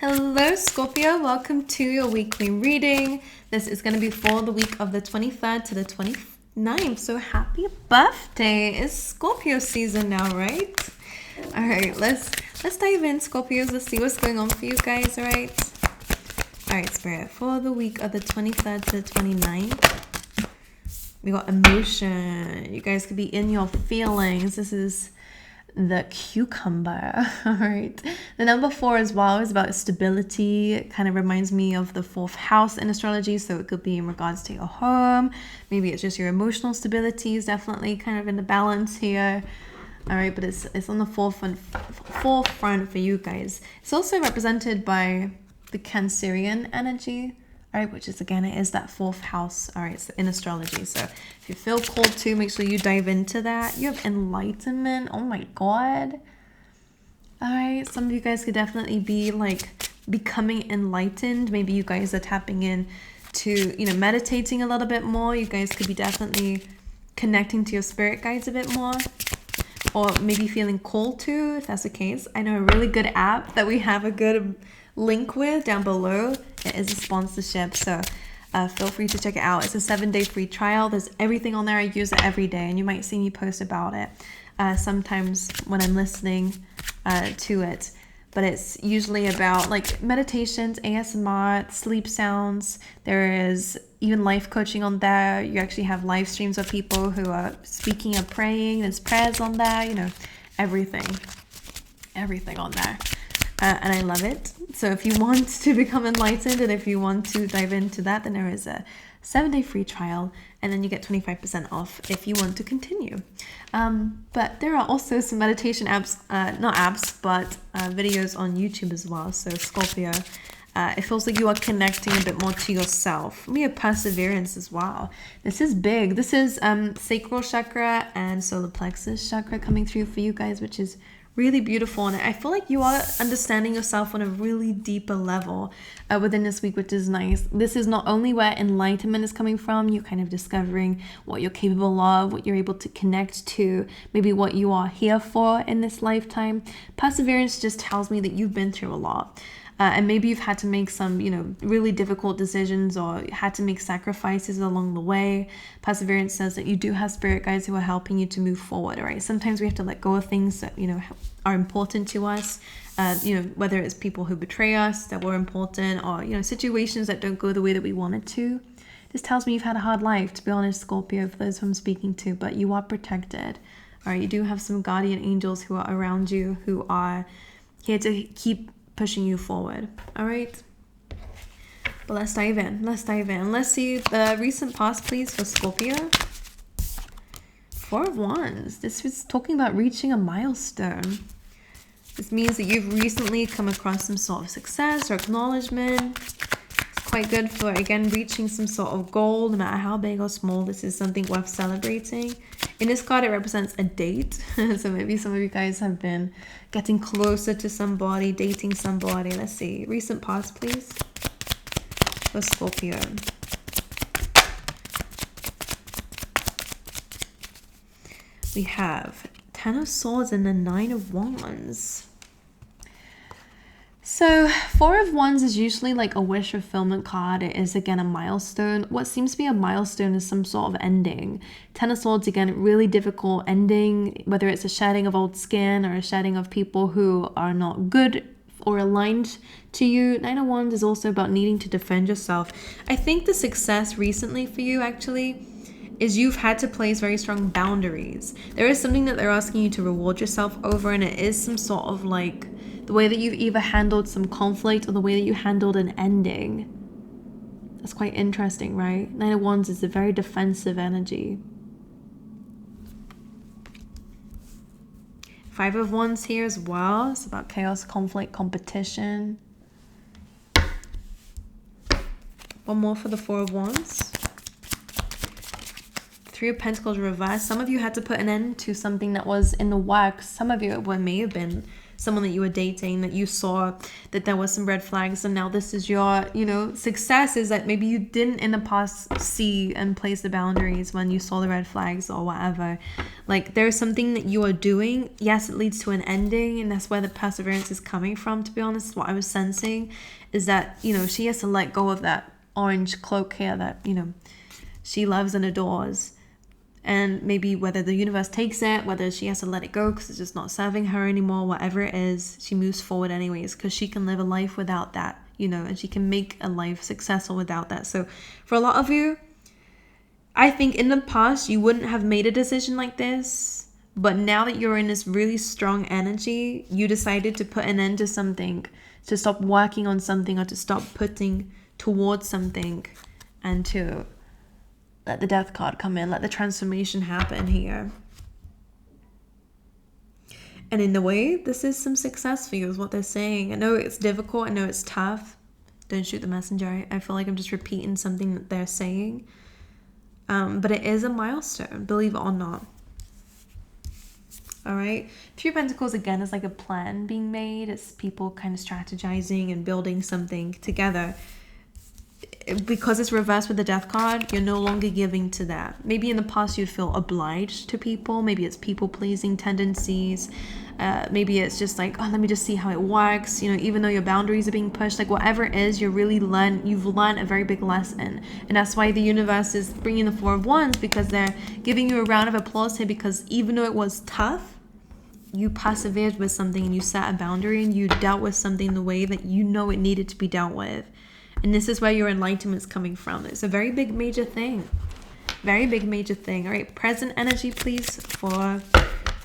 Hello Scorpio, welcome to your weekly reading. This is going to be for the week of the 23rd to the 29th. So happy birthday. It's Scorpio season now, right? All right, let's dive in, Scorpios. Let's see what's going on for you guys, all right? All right, Spirit, for the week of the 23rd to the 29th, we got emotion. You guys could be in your feelings. This is the cucumber. All right, the number 4 as well is about stability. It kind of reminds me of the 4th house in astrology, so it could be in regards to your home. Maybe it's just your emotional stability is definitely kind of in the balance here. All right, but it's on the forefront for you guys. It's also represented by the Cancerian energy. All right, which is, again, it is that 4th house. All right, so in astrology. So if you feel called to, make sure you dive into that. You have enlightenment. Oh my God. All right, some of you guys could definitely be like becoming enlightened. Maybe you guys are tapping in to, meditating a little bit more. You guys could be definitely connecting to your spirit guides a bit more. Or maybe feeling called to, if that's the case. I know a really good app that we have a good link with down below. It is a sponsorship, so feel free to check it out. It's a 7-day free trial. There's everything on there. I use it every day, and you might see me post about it sometimes when I'm listening to it. But it's usually about like meditations, ASMR, sleep sounds. There is even life coaching on there. You actually have live streams of people who are speaking and praying. There's prayers on there, everything on there. And I love it. So if you want to become enlightened and if you want to dive into that, then there is a 7-day free trial, and then you get 25% off if you want to continue. But there are also some meditation apps, not apps, but videos on YouTube as well. So Scorpio, it feels like you are connecting a bit more to yourself. We have perseverance as well. This is big. This is sacral chakra and solar plexus chakra coming through for you guys, which is really beautiful. And I feel like you are understanding yourself on a really deeper level within this week, which is nice. This is not only where enlightenment is coming from. You're kind of discovering what you're capable of, what you're able to connect to, maybe what you are here for in this lifetime. Perseverance just tells me that you've been through a lot. And maybe you've had to make some, really difficult decisions or had to make sacrifices along the way. Perseverance says that you do have spirit guides who are helping you to move forward, all right? Sometimes we have to let go of things that, are important to us, whether it's people who betray us that were important or, situations that don't go the way that we wanted to. This tells me you've had a hard life, to be honest, Scorpio, for those who I'm speaking to, but you are protected, all right? You do have some guardian angels who are around you who are here to keep pushing you forward. All right, but let's dive in. Let's see the recent past, please, for Scorpio. 4 of Wands. This is talking about reaching a milestone. This means that you've recently come across some sort of success or acknowledgement. It's quite good for, again, reaching some sort of goal, no matter how big or small. This is something worth celebrating. In this card, it represents a date. So maybe some of you guys have been getting closer to somebody, dating somebody. Let's see. Recent past, please, for Scorpio. We have 10 of Swords and the 9 of Wands. So 4 of Wands is usually like a wish fulfillment card. It is, again, a milestone. What seems to be a milestone is some sort of ending. 10 of Swords, again, really difficult ending, whether it's a shedding of old skin or a shedding of people who are not good or aligned to you. 9 of Wands is also about needing to defend yourself. I think the success recently for you, actually, is you've had to place very strong boundaries. There is something that they're asking you to reward yourself over, and it is some sort of like the way that you've either handled some conflict or the way that you handled an ending. That's quite interesting, right? 9 of Wands is a very defensive energy. 5 of Wands here as well. It's about chaos, conflict, competition. One more for the 4 of Wands. 3 of Pentacles reversed. Some of you had to put an end to something that was in the works. Some of you, it may have been someone that you were dating, that you saw that there was some red flags, and now this is your, success, is that maybe you didn't in the past see and place the boundaries when you saw the red flags or whatever. Like, there's something that you are doing. Yes, it leads to an ending, and that's where the perseverance is coming from, to be honest. What I was sensing is that, she has to let go of that orange cloak here that, she loves and adores. And maybe whether the universe takes it, whether she has to let it go because it's just not serving her anymore, whatever it is, she moves forward anyways, because she can live a life without that, and she can make a life successful without that. So for a lot of you, I think in the past you wouldn't have made a decision like this, but now that you're in this really strong energy, you decided to put an end to something, to stop working on something, or to stop putting towards something, and to let the death card come in, let the transformation happen here. And in a way, this is some success for you, is what they're saying. I know it's difficult, I know it's tough. Don't shoot the messenger. I feel like I'm just repeating something that they're saying. But it is a milestone, believe it or not. All right. Three of Pentacles, again, is like a plan being made. It's people kind of strategizing and building something together. Because it's reversed with the death card, you're no longer giving to that. Maybe in the past you'd feel obliged to people. Maybe it's people-pleasing tendencies. Maybe it's just like, oh, let me just see how it works. Even though your boundaries are being pushed, like whatever it is, you've learned a very big lesson. And that's why the universe is bringing the Four of Wands, because they're giving you a round of applause here, because even though it was tough, you persevered with something and you set a boundary and you dealt with something the way that it needed to be dealt with. And this is where your enlightenment is coming from. It's a very big, major thing. Very big, major thing. All right, present energy, please, for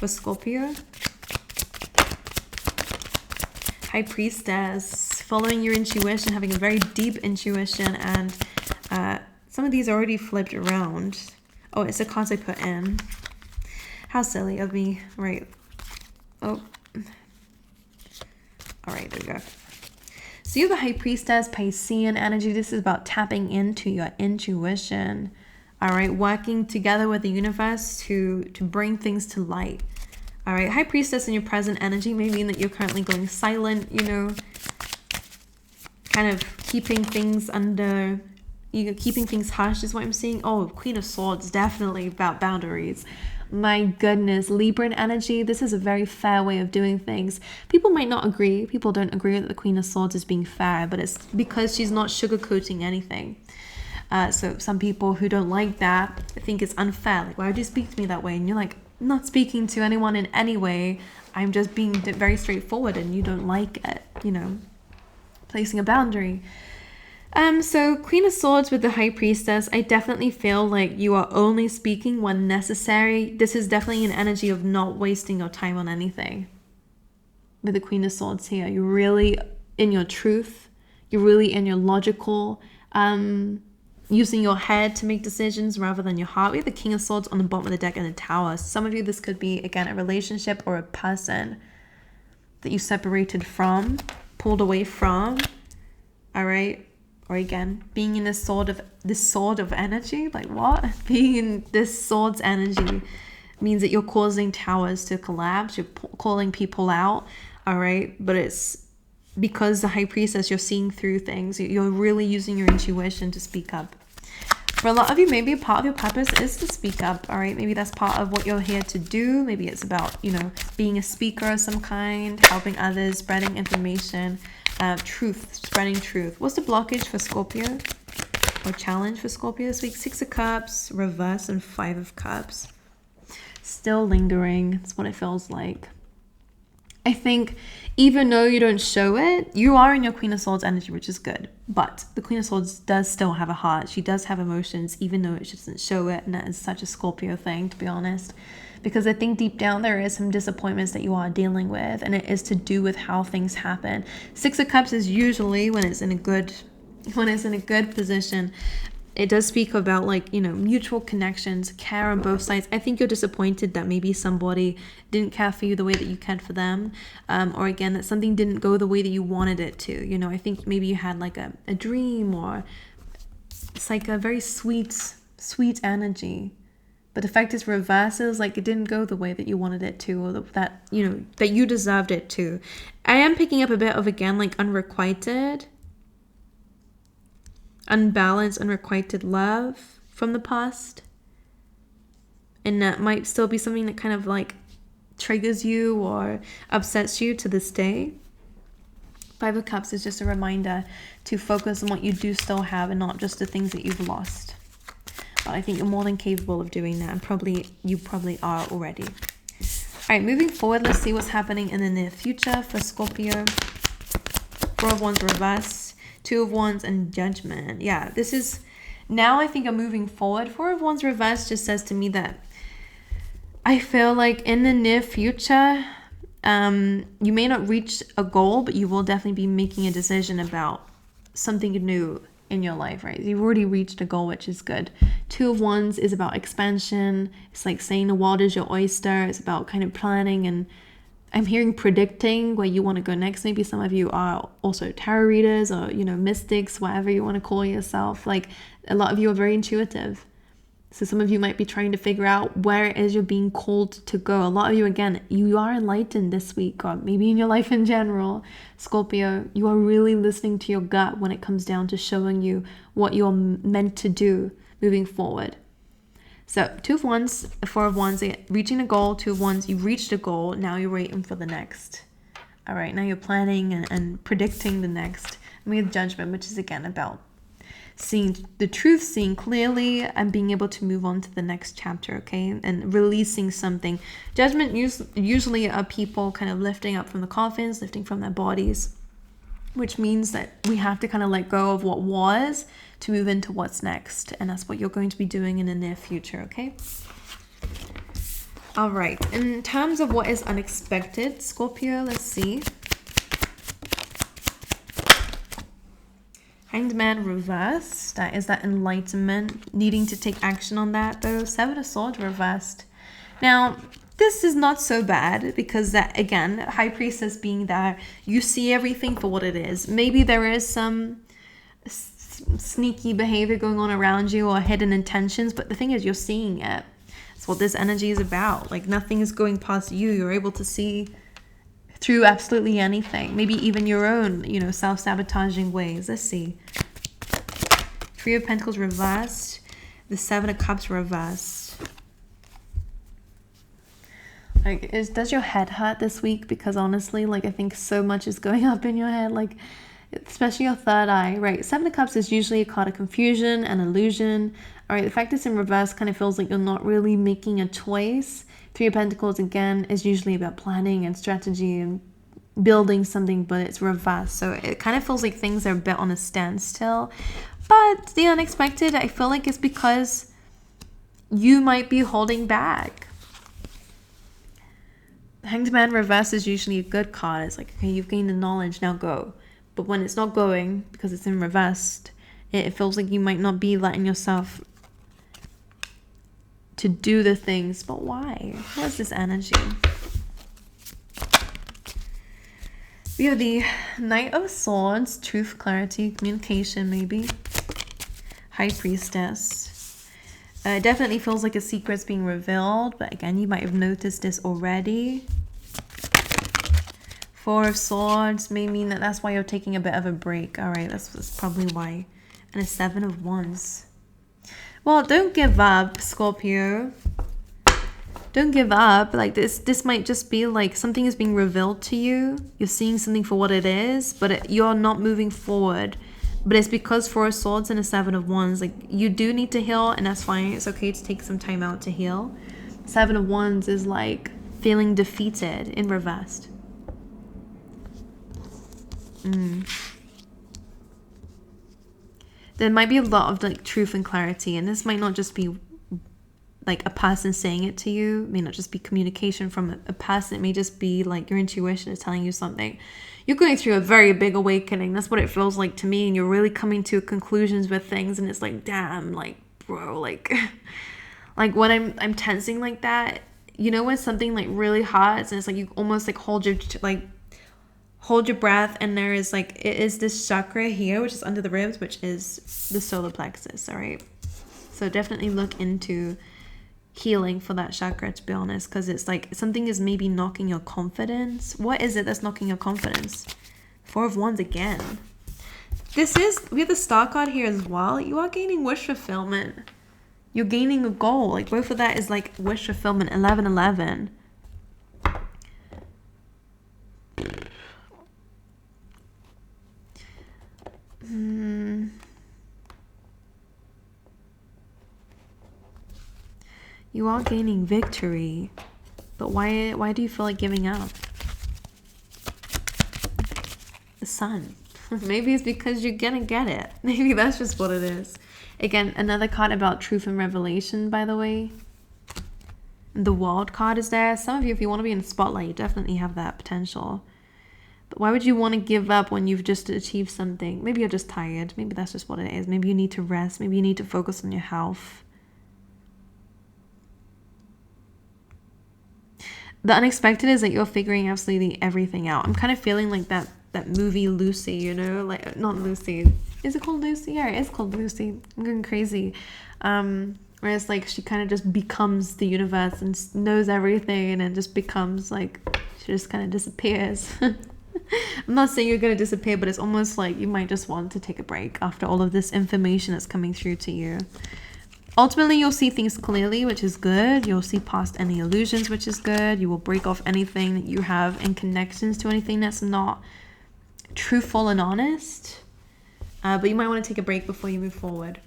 Scorpio. High Priestess, following your intuition, having a very deep intuition. And some of these are already flipped around. Oh, it's the cards I put in. How silly of me. Right. Oh. All right, there we go. So you have the High Priestess, Piscean energy. This is about tapping into your intuition. All right, working together with the universe to bring things to light. All right, High Priestess in your present energy may mean that you're currently going silent, kind of keeping things under, keeping things hush is what I'm seeing. Oh, Queen of Swords, definitely about boundaries. My goodness, Libran energy. This is a very fair way of doing things. People might not agree. People don't agree that the Queen of Swords is being fair, but it's because she's not sugarcoating anything. So some people who don't like that think it's unfair. Like, why would you speak to me that way? And you're like, I'm not speaking to anyone in any way. I'm just being very straightforward, and you don't like it, placing a boundary. So Queen of Swords with the High Priestess, I definitely feel like you are only speaking when necessary. This is definitely an energy of not wasting your time on anything. With the Queen of Swords here, you're really in your truth. You're really in your logical, using your head to make decisions rather than your heart. We have the King of Swords on the bottom of the deck and the Tower. Some of you, this could be, again, a relationship or a person that you separated from, pulled away from, all right? Or again, being in this sword of energy, like what? Being in this sword's energy means that you're causing towers to collapse. You're calling people out, all right? But it's because the High Priestess, you're seeing through things. You're really using your intuition to speak up. For a lot of you, maybe a part of your purpose is to speak up, all right? Maybe that's part of what you're here to do. Maybe it's about, being a speaker of some kind, helping others, spreading information. Truth, spreading truth. What's the blockage for Scorpio, or challenge for Scorpio this week? 6 of Cups, reverse, and 5 of Cups. Still lingering. That's what it feels like. I think even though you don't show it, you are in your Queen of Swords energy, which is good. But the Queen of Swords does still have a heart. She does have emotions, even though it doesn't show it. And that is such a Scorpio thing, to be honest. Because I think deep down there is some disappointments that you are dealing with, and it is to do with how things happen. 6 of Cups is usually when it's in a good position. It does speak about, like, mutual connections, care on both sides. I think you're disappointed that maybe somebody didn't care for you the way that you cared for them, or again that something didn't go the way that you wanted it to. I think maybe you had like a dream, or it's like a very sweet energy. But the fact is reverses, like it didn't go the way that you wanted it to, or that, you know, that you deserved it to. I am picking up a bit of, again, like unrequited, unbalanced, unrequited love from the past. And that might still be something that kind of like triggers you or upsets you to this day. Five of Cups is just a reminder to focus on what you do still have and not just the things that you've lost. But I think you're more than capable of doing that, and you probably are already. All right, moving forward, let's see what's happening in the near future for Scorpio. Four of Wands reverse, Two of Wands, and Judgment. Yeah, this is, now I think I'm moving forward. Four of Wands reverse just says to me that I feel like in the near future, you may not reach a goal, but you will definitely be making a decision about something new in your life, right? You've already reached a goal, which is good. Two of Wands is about expansion. It's like saying the world is your oyster. It's about kind of planning, and I'm hearing predicting where you want to go next. Maybe some of you are also tarot readers, or, you know, mystics, whatever you want to call yourself. Like, a lot of you are very intuitive. So some of you might be trying to figure out where it is you're being called to go. A lot of you, again, you are enlightened this week, or maybe in your life in general. Scorpio, you are really listening to your gut when it comes down to showing you what you're meant to do moving forward. So Two of Wands, Four of Wands, reaching a goal. Two of Wands, you've reached a goal. Now you're waiting for the next. All right, now you're planning and predicting the next. And we have Judgment, which is again about seeing the truth, seeing clearly, and being able to move on to the next chapter, okay? And releasing something. Judgment usually are people kind of lifting up from the coffins, lifting from their bodies, which means that we have to kind of let go of what was to move into what's next. And that's what you're going to be doing in the near future, okay? All right. In terms of what is unexpected, Scorpio, let's see. Hanged Man reversed. That is that enlightenment, needing to take action on that though. Seven of Swords reversed. Now, this is not so bad because that, again, High Priestess being that you see everything for what it is. Maybe there is some sneaky behavior going on around you or hidden intentions, but the thing is you're seeing it. That's what this energy is about. Like, nothing is going past you. You're able to see through absolutely anything, maybe even your own, you know, self-sabotaging ways. Let's see. Three of Pentacles reversed. The Seven of Cups reversed. Like, does your head hurt this week? Because honestly, like, I think so much is going up in your head, like, especially your third eye, right? Seven of Cups is usually a card of confusion and illusion. All right, the fact it's in reverse kind of feels like you're not really making a choice. Three of Pentacles, again, is usually about planning and strategy and building something, but it's reversed. So it kind of feels like things are a bit on a standstill. But the unexpected, I feel like it's because you might be holding back. Hanged Man reverse is usually a good card. It's like, okay, you've gained the knowledge, now go. But when it's not going, because it's in reverse, it feels like you might not be letting yourself to do the things. But why? What is this energy? We have the Knight of Swords, truth, clarity, communication, maybe. High Priestess. It definitely feels like a secret's being revealed, but again, you might have noticed this already. Four of Swords may mean that that's why you're taking a bit of a break. All right, that's probably why. And a Seven of Wands. Well, don't give up, Scorpio. Don't give up. Like, this might just be like something is being revealed to you. You're seeing something for what it is, but you're not moving forward. But it's because Four of Swords and a Seven of Wands, like, you do need to heal, and that's fine. It's okay to take some time out to heal. Seven of Wands is like feeling defeated in reverse. There might be a lot of like truth and clarity, and this might not just be like a person saying it to you. It may not just be communication from a person. It may just be like your intuition is telling you something. You're going through a very big awakening. That's what it feels like to me. And you're really coming to conclusions with things, and it's like, damn, like, bro, like like when I'm tensing like that, you know, when something like really hot, and it's like you almost like hold your breath, and there is like, it is this chakra here, which is under the ribs, which is the solar plexus. All right, so definitely look into healing for that chakra, to be honest, because it's like something is maybe knocking your confidence. What is it that's knocking your confidence? Four of Wands again. We have the Star card here as well. You are gaining wish fulfillment. You're gaining a goal. Like both of that is like wish fulfillment. 11-11. You are gaining victory, but why do you feel like giving up? The Sun. Maybe it's because you're gonna get it. Maybe that's just what it is. Again, another card about truth and revelation, by the way. The World card is there. Some of you, if you want to be in the spotlight, you definitely have that potential. But why would you want to give up when you've just achieved something? Maybe you're just tired. Maybe that's just what it is. Maybe you need to rest. Maybe you need to focus on your health. The unexpected is that you're figuring absolutely everything out. I'm kind of feeling like that movie Lucy, you know? Like, not Lucy. Is it called Lucy? Yeah, it is called Lucy. I'm going crazy. Where it's like she kind of just becomes the universe and knows everything and just becomes like, she just kind of disappears. I'm not saying you're going to disappear, but it's almost like you might just want to take a break after all of this information that's coming through to you. Ultimately, you'll see things clearly, which is good. You'll see past any illusions, which is good. You will break off anything that you have in connections to anything that's not truthful and honest. But you might want to take a break before you move forward.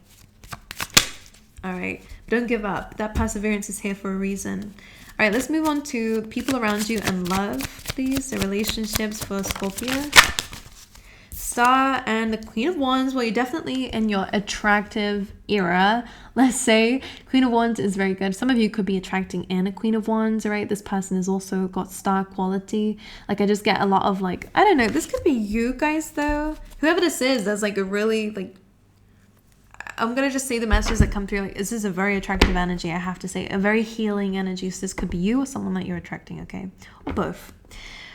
All right. Don't give up. That perseverance is here for a reason. All right, let's move on to people around you and love, please. The relationships for Scorpio. Star and the Queen of Wands. Well, you're definitely in your attractive era, let's say. Queen of Wands is very good. Some of you could be attracting in a Queen of Wands, right? This person has also got star quality. Like, I just get a lot of like, I don't know, this could be you guys though. Whoever this is, that's like a really like, I'm going to just say the messages that come through. Like, this is a very attractive energy, I have to say. A very healing energy. So this could be you or someone that you're attracting, okay? Or both.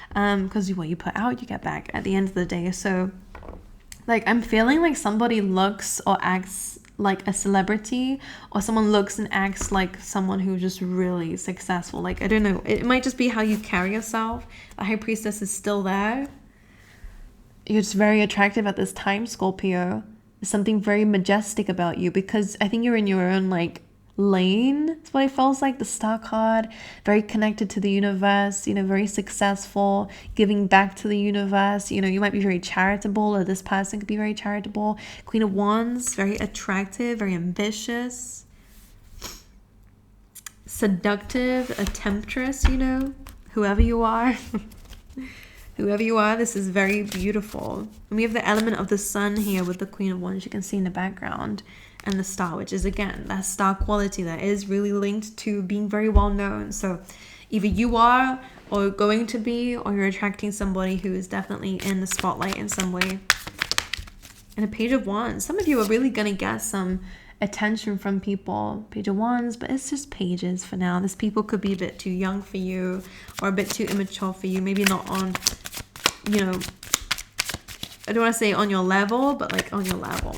Because what you put out, you get back at the end of the day. So, like, I'm feeling like somebody looks or acts like a celebrity, or someone looks and acts like someone who's just really successful. Like, I don't know. It might just be how you carry yourself. The High Priestess is still there. You're just very attractive at this time, Scorpio. There's something very majestic about you because I think you're in your own, like, lane. That's what it feels like. The Star card, very connected to the universe, you know, very successful, giving back to the universe. You know, you might be very charitable, or this person could be very charitable. Queen of Wands, very attractive, very ambitious, seductive, a temptress, you know, whoever you are. Whoever you are, this is very beautiful. And we have the element of the sun here with the Queen of Wands, you can see in the background. And the star, which is, again, that star quality that is really linked to being very well known. So either you are, or going to be, or you're attracting somebody who is definitely in the spotlight in some way. And a Page of Wands. Some of you are really going to get some attention from people. Page of Wands, but it's just pages for now. This people could be a bit too young for you, or a bit too immature for you. Maybe not on, you know, I don't want to say on your level, but like on your level.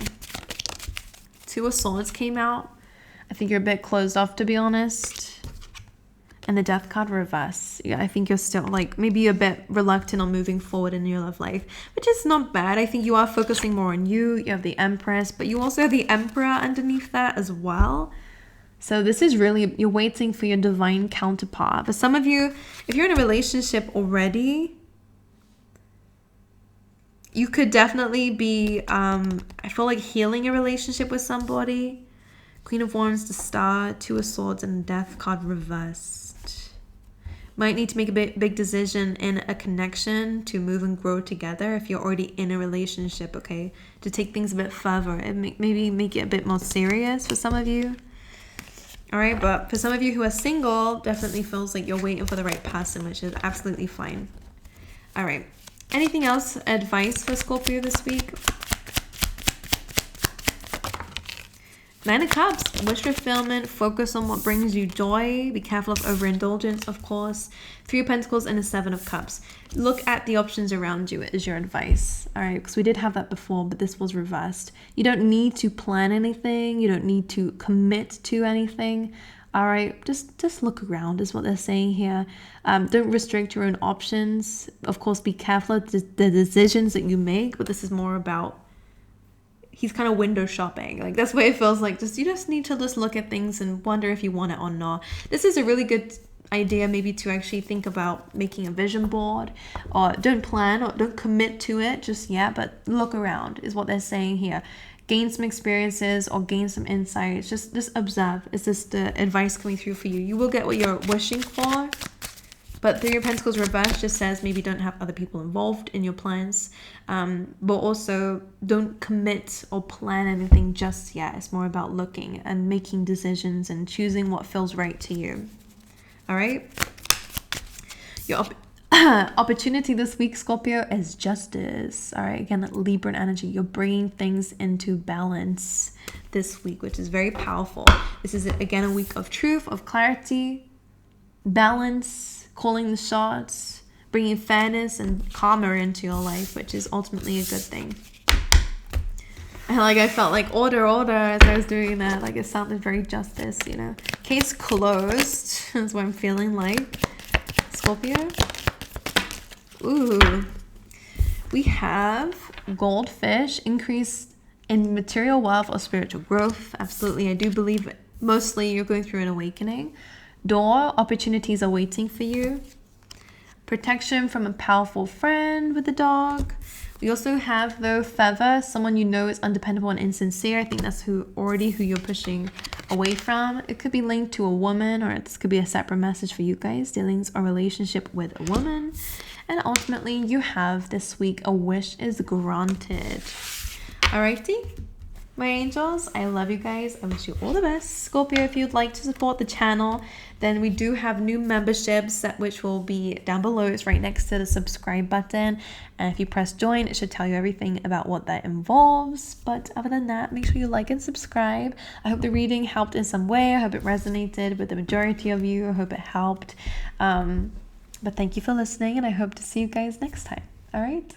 Two of Swords came out. I think you're a bit closed off, to be honest. And the Death card reverse. Yeah, I think you're still like maybe a bit reluctant on moving forward in your love life, which is not bad. I think you are focusing more on you. You have the Empress, but you also have the Emperor underneath that as well. So this is really, you're waiting for your divine counterpart. But some of you, if you're in a relationship already, you could definitely be, I feel like healing a relationship with somebody. Queen of Wands, the Star, Two of Swords, and Death card reversed. Might need to make a big decision in a connection to move and grow together if you're already in a relationship, okay? To take things a bit further and maybe make it a bit more serious for some of you. All right, but for some of you who are single, definitely feels like you're waiting for the right person, which is absolutely fine. All right. Anything else, advice for Scorpio this week? Nine of Cups, wish fulfillment, focus on what brings you joy. Be careful of overindulgence, of course. Three of Pentacles and a Seven of Cups. Look at the options around you is your advice. All right, because we did have that before, but this was reversed. You don't need to plan anything. You don't need to commit to anything. All right, just look around is what they're saying here. Don't restrict your own options. Of course, be careful of the decisions that you make, but this is more about, he's kind of window shopping. Like, that's what it feels like. You just need to just look at things and wonder if you want it or not. This is a really good idea maybe to actually think about making a vision board, or don't plan or don't commit to it just yet, but look around is what they're saying here. Gain some experiences or gain some insights. Just observe. Is this the advice coming through for you? You will get what you're wishing for, but Three of Pentacles reverse just says maybe don't have other people involved in your plans, but also don't commit or plan anything just yet. It's more about looking and making decisions and choosing what feels right to you. All right. Your opportunity this week, Scorpio, is justice. All right. Again, Libran energy. You're bringing things into balance this week, which is very powerful. This is, again, a week of truth, of clarity, balance, calling the shots, bringing fairness and karma into your life, which is ultimately a good thing. And I felt like order as I was doing that. Like, it sounded very justice, you know. Case closed is what I'm feeling like. Scorpio. Ooh. We have goldfish, increase in material wealth or spiritual growth. Absolutely. I do believe mostly you're going through an awakening. Door, opportunities are waiting for you. Protection from a powerful friend with the dog. We also have, though, feather, someone you know is undependable and insincere. I think that's who you're pushing away from. It could be linked to a woman, or this could be a separate message for you guys. Dealings or relationship with a woman. And ultimately, you have this week, a wish is granted. Alrighty, my angels, I love you guys. I wish you all the best. Scorpio, if you'd like to support the channel, then we do have new memberships, which will be down below. It's right next to the subscribe button. And if you press join, it should tell you everything about what that involves. But other than that, make sure you like and subscribe. I hope the reading helped in some way. I hope it resonated with the majority of you. I hope it helped. But thank you for listening, and I hope to see you guys next time. All right.